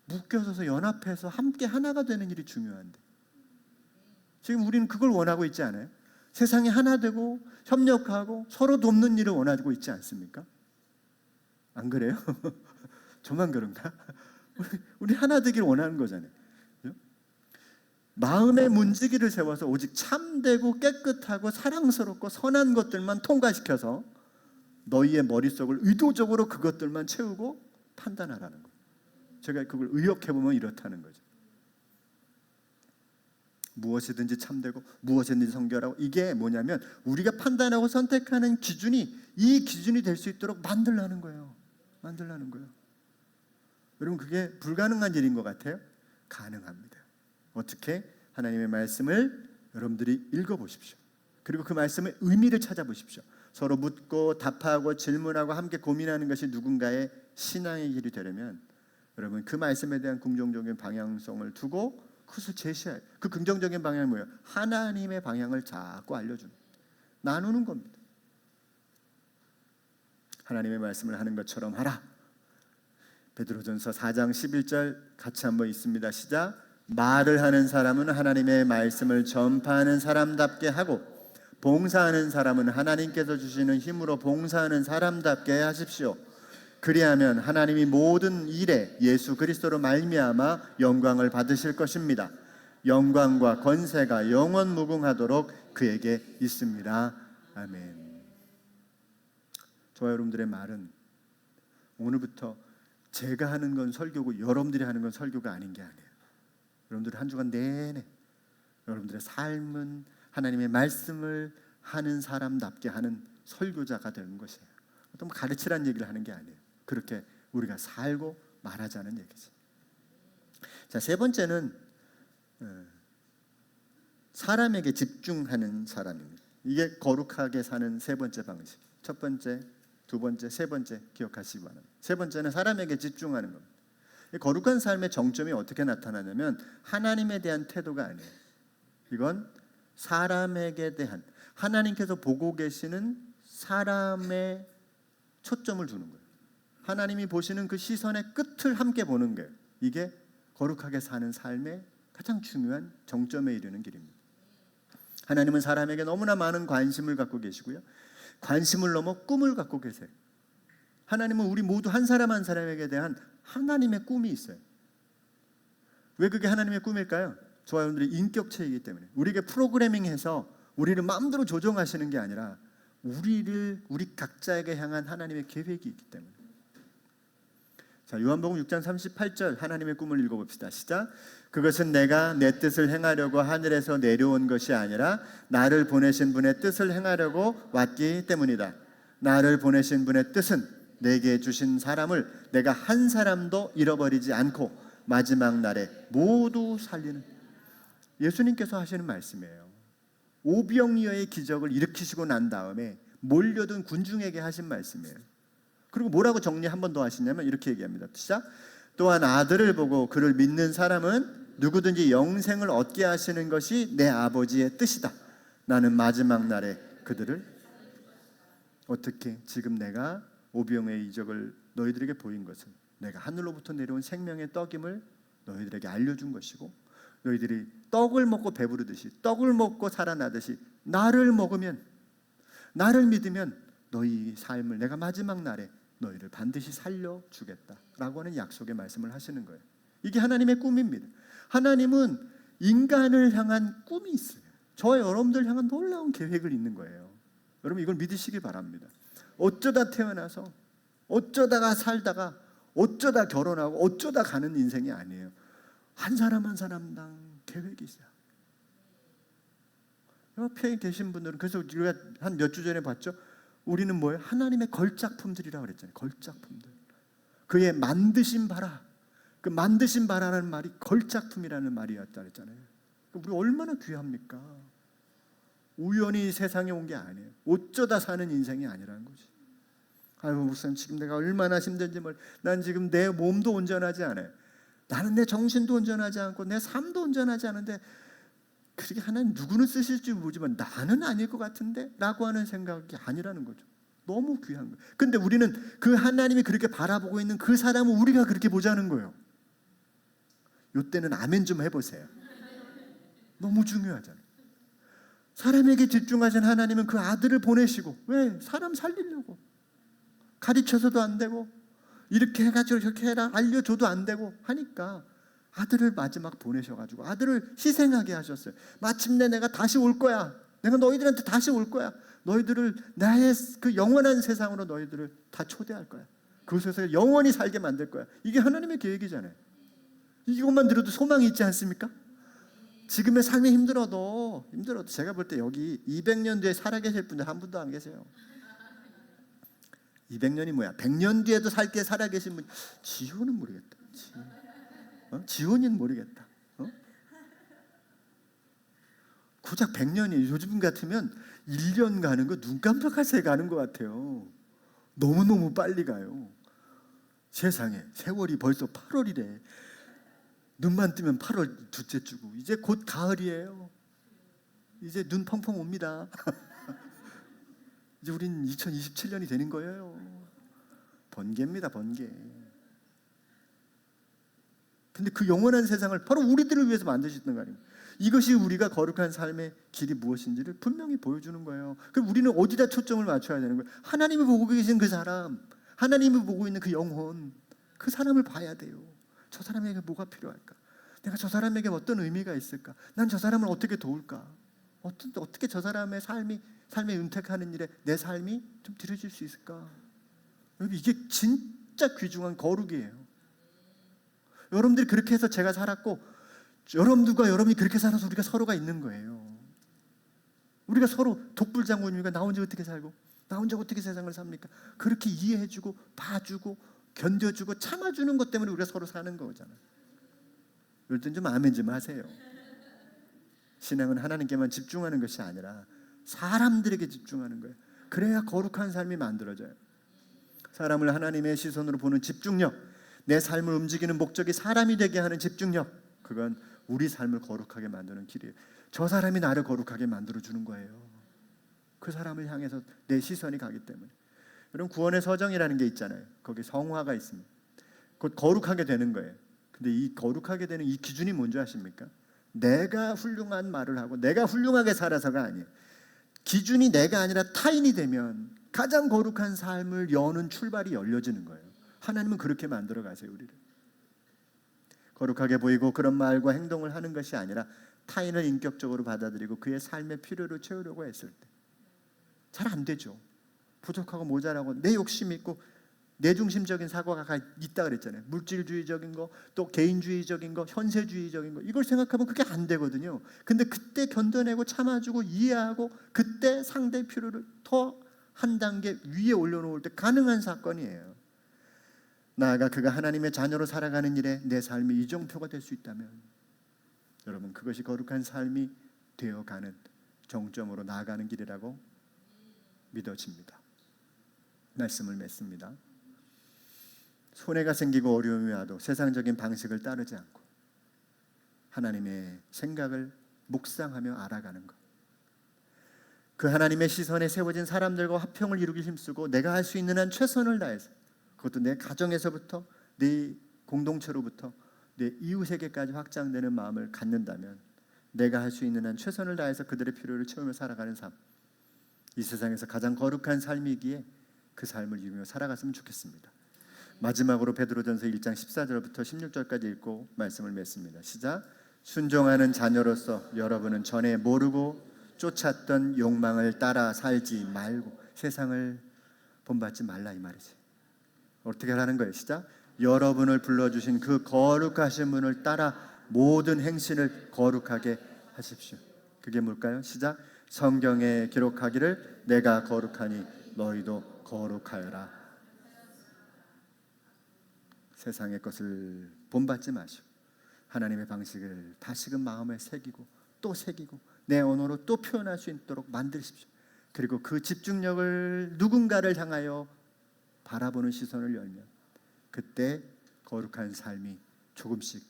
묶여서서 연합해서 함께 하나가 되는 일이 중요한데 지금 우리는 그걸 원하고 있지 않아요? 세상에 하나 되고 협력하고 서로 돕는 일을 원하고 있지 않습니까? 안 그래요? 저만 그런가? 우리 하나 되기를 원하는 거잖아요. 마음의 문지기를 세워서 오직 참되고 깨끗하고 사랑스럽고 선한 것들만 통과시켜서 너희의 머릿속을 의도적으로 그것들만 채우고 판단하라는 거예요. 제가 그걸 의역해보면 이렇다는 거죠. 무엇이든지 참되고 무엇이든지 성결하고, 이게 뭐냐면 우리가 판단하고 선택하는 기준이 이 기준이 될 수 있도록 만들라는 거예요. 여러분 그게 불가능한 일인 것 같아요? 가능합니다. 어떻게? 하나님의 말씀을 여러분들이 읽어보십시오. 그리고 그 말씀의 의미를 찾아보십시오. 서로 묻고 답하고 질문하고 함께 고민하는 것이 누군가의 신앙의 길이 되려면 여러분 그 말씀에 대한 긍정적인 방향성을 두고 그것을 제시해요. 그 긍정적인 방향이 뭐예요? 하나님의 방향을 자꾸 알려주는, 나누는 겁니다. 하나님의 말씀을 하는 것처럼 하라. 베드로전서 4장 11절 같이 한번 읽습니다. 시작. 말을 하는 사람은 하나님의 말씀을 전파하는 사람답게 하고 봉사하는 사람은 하나님께서 주시는 힘으로 봉사하는 사람답게 하십시오. 그리하면 하나님이 모든 일에 예수 그리스도로 말미암아 영광을 받으실 것입니다. 영광과 권세가 영원 무궁하도록 그에게 있습니다. 아멘. 저와 여러분들의 말은 오늘부터 제가 하는 건 설교고 여러분들이 하는 건 설교가 아닌 게 아니에요. 여러분들이 한 주간 내내 여러분들의 삶은 하나님의 말씀을 하는 사람답게 하는 설교자가 되는 것이에요. 어떤 가르치라는 얘기를 하는 게 아니에요. 그렇게 우리가 살고 말하자는 얘기지. 자, 세 번째는 사람에게 집중하는 사람입니다. 이게 거룩하게 사는 세 번째 방식. 첫 번째, 두 번째, 세 번째 기억하시기 바랍니다. 세 번째는 사람에게 집중하는 겁니다. 거룩한 삶의 정점이 어떻게 나타나냐면 하나님에 대한 태도가 아니에요. 이건 사람에게 대한, 하나님께서 보고 계시는 사람의 초점을 두는 거예요. 하나님이 보시는 그 시선의 끝을 함께 보는 거예요. 이게 거룩하게 사는 삶의 가장 중요한 정점에 이르는 길입니다. 하나님은 사람에게 너무나 많은 관심을 갖고 계시고요, 관심을 넘어 꿈을 갖고 계세요. 하나님은 우리 모두 한 사람 한 사람에게 대한 하나님의 꿈이 있어요. 왜 그게 하나님의 꿈일까요? 저와 여러분들의 인격체이기 때문에. 우리에게 프로그래밍해서 우리를 마음대로 조종하시는 게 아니라 우리 각자에게 향한 하나님의 계획이 있기 때문에. 자, 요한복음 6장 38절 하나님의 꿈을 읽어봅시다. 시작. 그것은 내가 내 뜻을 행하려고 하늘에서 내려온 것이 아니라 나를 보내신 분의 뜻을 행하려고 왔기 때문이다. 나를 보내신 분의 뜻은 내게 주신 사람을 내가 한 사람도 잃어버리지 않고 마지막 날에 모두 살리는, 예수님께서 하시는 말씀이에요. 오병이어의 기적을 일으키시고 난 다음에 몰려든 군중에게 하신 말씀이에요. 그리고 뭐라고 정리 한 번 더 하시냐면 이렇게 얘기합니다. 시작. 또한 아들을 보고 그를 믿는 사람은 누구든지 영생을 얻게 하시는 것이 내 아버지의 뜻이다. 나는 마지막 날에 그들을 어떻게, 지금 내가 오병의 이적을 너희들에게 보인 것은 내가 하늘로부터 내려온 생명의 떡임을 너희들에게 알려준 것이고, 너희들이 떡을 먹고 배부르듯이, 떡을 먹고 살아나듯이 나를 먹으면, 나를 믿으면 너희 삶을 내가 마지막 날에 너희를 반드시 살려주겠다라고 하는 약속의 말씀을 하시는 거예요. 이게 하나님의 꿈입니다. 하나님은 인간을 향한 꿈이 있어요. 저와 여러분들 향한 놀라운 계획을 있는 거예요. 여러분 이걸 믿으시기 바랍니다. 어쩌다 태어나서, 어쩌다가 살다가, 어쩌다 결혼하고 어쩌다 가는 인생이 아니에요. 한 사람 한 사람당 계획이 있어요. 옆에 계신 분들은, 그래서 우리가 한 몇 주 전에 봤죠. 우리는 뭐예요? 하나님의 걸작품들이라고 그랬잖아요. 걸작품들. 그의 만드신 바라. 그 만드신 바라라는 말이 걸작품이라는 말이었다 그랬잖아요. 우리 얼마나 귀합니까? 우연히 세상에 온 게 아니에요. 어쩌다 사는 인생이 아니라는 거지. 아유 목사님, 지금 내가 얼마나 힘든지 난 지금 내 몸도 온전하지 않아요. 나는 내 정신도 온전하지 않고 내 삶도 온전하지 않은데 그렇게 하나님 누구는 쓰실지 모르지만 나는 아닐 것 같은데 라고 하는 생각이 아니라는 거죠. 너무 귀한 거예요. 근데 우리는 그 하나님이 그렇게 바라보고 있는 그 사람을 우리가 그렇게 보자는 거예요. 이때는 아멘 좀 해보세요. 너무 중요하잖아요. 사람에게 집중하신 하나님은 그 아들을 보내시고, 왜? 사람 살리려고. 가르쳐서도 안 되고 이렇게 해가지고 저렇게 해라 알려줘도 안 되고 하니까 아들을 마지막 보내셔가지고 아들을 희생하게 하셨어요. 마침내 내가 다시 올 거야. 내가 너희들한테 다시 올 거야. 너희들을 나의 그 영원한 세상으로 너희들을 다 초대할 거야. 그곳에서 영원히 살게 만들 거야. 이게 하나님의 계획이잖아요. 이것만 들어도 소망이 있지 않습니까? 지금의 삶이 힘들어도 제가 볼 때 여기 200년 뒤에 살아계실 분들 한 분도 안 계세요. 200년이 뭐야? 100년 뒤에도 살아계신 분, 지호는 모르겠다. 지호는 모르겠다. 고작 100년이, 요즘 같으면 1년 가는 거 눈 깜짝할 새에 가는 것 같아요. 너무너무 빨리 가요. 세상에, 세월이 벌써 8월이래. 눈만 뜨면 8월 둘째 주고 이제 곧 가을이에요. 이제 눈 펑펑 옵니다. 이제 우린 2027년이 되는 거예요. 번개입니다, 번개. 근데 그 영원한 세상을 바로 우리들을 위해서 만드셨던 거 아닙니까? 이것이 우리가 거룩한 삶의 길이 무엇인지를 분명히 보여주는 거예요. 그럼 우리는 어디다 초점을 맞춰야 되는 거예요? 하나님이 보고 계신 그 사람, 하나님이 보고 있는 그 영혼, 그 사람을 봐야 돼요. 저 사람에게 뭐가 필요할까? 내가 저 사람에게 어떤 의미가 있을까? 난 저 사람을 어떻게 도울까? 어떻게 저 사람의 삶에 은택하는 일에 내 삶이 좀 들여질 수 있을까? 여러분 이게 진짜 귀중한 거룩이에요. 여러분들이 그렇게 해서 제가 살았고 여러분들과 여러분이 그렇게 살아서 우리가 서로가 있는 거예요. 우리가 서로 독불장군이니까 나 혼자 어떻게 살고 나 혼자 어떻게 세상을 삽니까? 그렇게 이해해주고 봐주고 견뎌주고 참아주는 것 때문에 우리가 서로 사는 거잖아요. 이럴 땐 좀 아멘 좀 하세요. 신앙은 하나님께만 집중하는 것이 아니라 사람들에게 집중하는 거예요. 그래야 거룩한 삶이 만들어져요. 사람을 하나님의 시선으로 보는 집중력, 내 삶을 움직이는 목적이 사람이 되게 하는 집중력, 그건 우리 삶을 거룩하게 만드는 길이에요. 저 사람이 나를 거룩하게 만들어주는 거예요. 그 사람을 향해서 내 시선이 가기 때문에. 여러분, 구원의 서정이라는 게 있잖아요. 거기 성화가 있습니다. 곧 거룩하게 되는 거예요. 근데 이 거룩하게 되는 이 기준이 뭔지 아십니까? 내가 훌륭한 말을 하고 내가 훌륭하게 살아서가 아니에요. 기준이 내가 아니라 타인이 되면 가장 거룩한 삶을 여는 출발이 열려지는 거예요. 하나님은 그렇게 만들어 가세요, 우리를. 거룩하게 보이고 그런 말과 행동을 하는 것이 아니라 타인을 인격적으로 받아들이고 그의 삶의 필요를 채우려고 했을 때 잘 안 되죠. 부족하고 모자라고 내 욕심 있고 내중심적인 사고가 있다 그랬잖아요. 물질주의적인 거, 또 개인주의적인 거, 현세주의적인 거, 이걸 생각하면 그게 안 되거든요. 근데 그때 견뎌내고 참아주고 이해하고 그때 상대의 필요를 더 한 단계 위에 올려놓을 때 가능한 사건이에요. 나아가 그가 하나님의 자녀로 살아가는 일에 내 삶이 이정표가 될 수 있다면 여러분, 그것이 거룩한 삶이 되어가는 정점으로 나아가는 길이라고 믿어집니다. 말씀을 맺습니다. 손해가 생기고 어려움이 와도 세상적인 방식을 따르지 않고 하나님의 생각을 묵상하며 알아가는 것, 그 하나님의 시선에 세워진 사람들과 화평을 이루기 힘쓰고 내가 할 수 있는 한 최선을 다해서, 그것도 내 가정에서부터 내 공동체로부터 내 이웃에게까지 확장되는 마음을 갖는다면 내가 할 수 있는 한 최선을 다해서 그들의 필요를 채우며 살아가는 삶, 이 세상에서 가장 거룩한 삶이기에 그 삶을 이루며 살아갔으면 좋겠습니다. 마지막으로 베드로전서 1장 14절부터 16절까지 읽고 말씀을 맺습니다. 시작. 순종하는 자녀로서 여러분은 전에 모르고 쫓았던 욕망을 따라 살지 말고 세상을 본받지 말라, 이 말이지. 어떻게 하라는 거예요? 시작. 여러분을 불러주신 그 거룩하신 분을 따라 모든 행실을 거룩하게 하십시오. 그게 뭘까요? 시작. 성경에 기록하기를 내가 거룩하니 너희도 거룩하여라. 세상의 것을 본받지 마시고 하나님의 방식을 다시금 마음에 새기고 또 새기고 내 언어로 또 표현할 수 있도록 만드십시오. 그리고 그 집중력을 누군가를 향하여 바라보는 시선을 열면 그때 거룩한 삶이 조금씩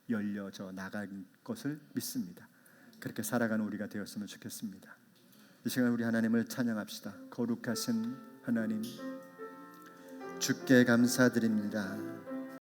열려져 나간 것을 믿습니다. 그렇게 살아가는 우리가 되었으면 좋겠습니다. 이 시간 우리 하나님을 찬양합시다. 거룩하신 하나님, 주께 감사드립니다.